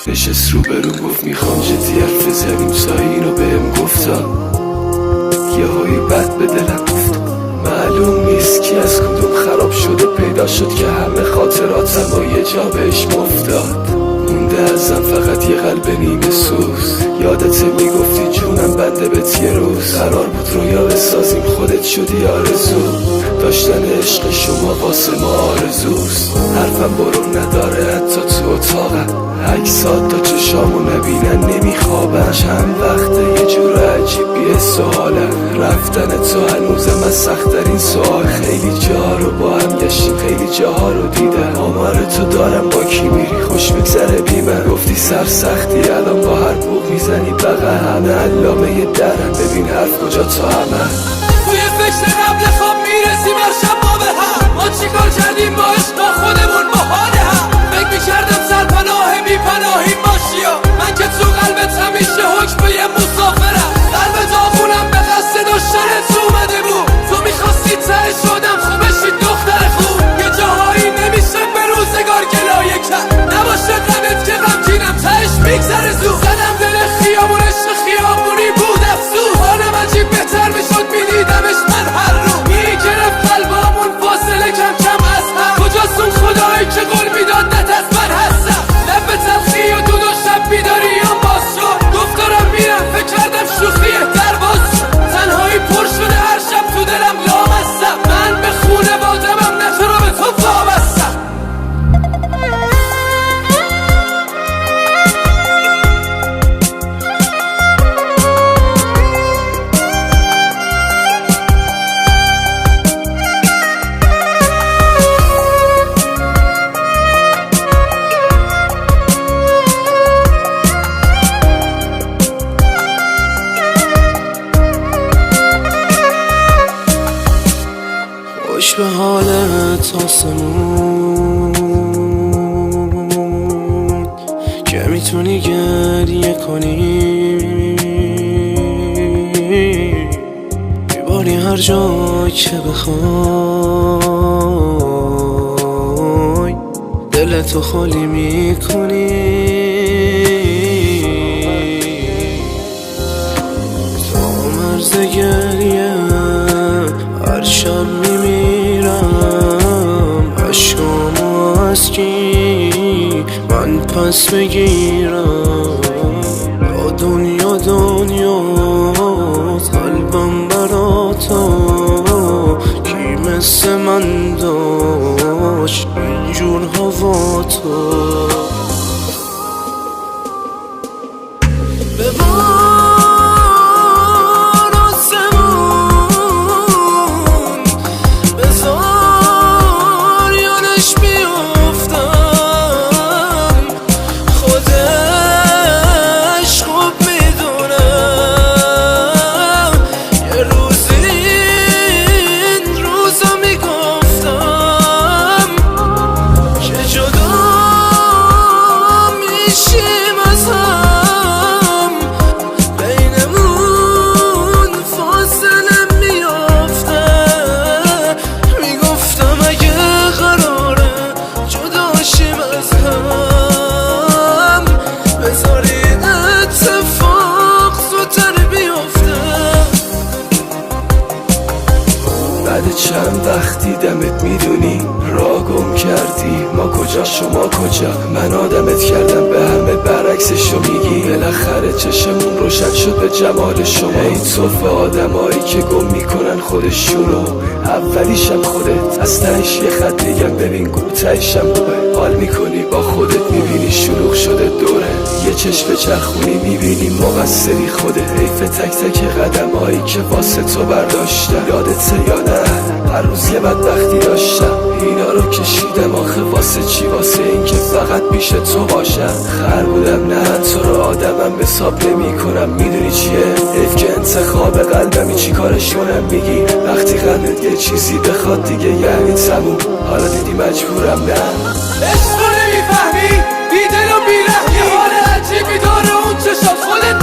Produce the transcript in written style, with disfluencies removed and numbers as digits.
نشست رو برو گفت میخوام جدی حرف بزنیم، سایی اینو بهم گفتا، یه هایی بد به دلم گفت. معلوم نیست کی از کدوم خراب شده پیدا شد که همه خاطراتم با یه جا بهش مفتاد. مونده ازم فقط یه قلب نیمه سوز، یادت میگفتی جونم بنده بهت یه روز، قرار بود رویا بسازیم خودت شدی آرزو، داشتن عشق شما واسه ما آرزوست. حرفم برو نداره حتی تو اتاقم، عکسات تا چشامو نبینن نمیخوابم، چند وقته یه جور عجیب بی‌حس و حالم، رفتن تو هنوزم از سخت‌ترین سوال. خیلی جاها رو با هم گشتیم، خیلی جاها رو دیدم، آمار تو دارم با کی میری خوش بگذره بی من. گفتی سرسختی الان با هر بوق میزنی بغل، همه علامه درم، ببین حرف کجا تا همه. توی فکر قبل خواب میرسیم هر شب ما به هم، ما چیکار کردیم با عشق با خودمون با حال هم. فکر میکردم سرپناه بی پناهیم باشی و من که تو قلبت همیشه حکم به یه مسافرم، قلب داغونم به قصد داشتنت اومده بود، تو میخواستی ته شدم خوبشی دختر خوب. یه جاهایی نمیشه به روزگار گلایه کرد، نباشه قبت که غمگینم تهش میگذره زود. زدم دل خیابون عشق خیابونی بود افسوس، حالم عجیب بهتر میشد میدیدمش من هر رو، میگرفت قلبامون فاصله کم کم از هم. کجاست اون خدایی که قول میداد نت از من هستم، لب تلخی و دود و شب بیداریام باز شد، گفت دارم میرم فکر کردم شوخی در باز شد. تنهایی پر شده هر شب تو دلم لامستم، من به خونه بادمم نه تو رو به تو وابستم. خوش به حالت آسمون که میتونی گریه کنی، میباری هر جا که بخوای، دلتو خالی میکنی. تا مرز گریه هر شب میمیرم، عشقامو از کی من پس بگیرم. یا دنیا قلبم برا تو، کی مثل من داشت اینجور هوا تو. چند وقت دیدمت میدونی را گم کردی، ما کجا شما کجا، من آدمت کردم به همه برعکسشو میگی. بالاخره چشمون روشن شد به جمال شما. ای صف آدمایی که گم میکنن خودشونو، اولیشم خودت، از تهش یه خط دیگم ببین گوتهشم خوبه. حال میکنی با خودت میبینی شلوغ شده دوره، یه چشم چرخونی میبینی مقصری خوده. حیف تک تک قدمایی که واسه تو برداشتم، یادت یا نه هر روز یه بدبختی داشتم. اینا رو کشیدم آخه واسه چی؟ واسه این که فقط پیش تو باشم. خر بودم نه تو رو آدمم حساب نمی کنم. میدونی چیه؟ حیف که انتخاب قلبمی چی کارش کنم. میگی وقتی قلبت یه چیزی بخواد دیگه یعنی تموم، حالا دیدی مجبورم نه. عشق رو نمیفهمی، بی دل و بی رحمی، حال عجیبی داره اون چشات، خودت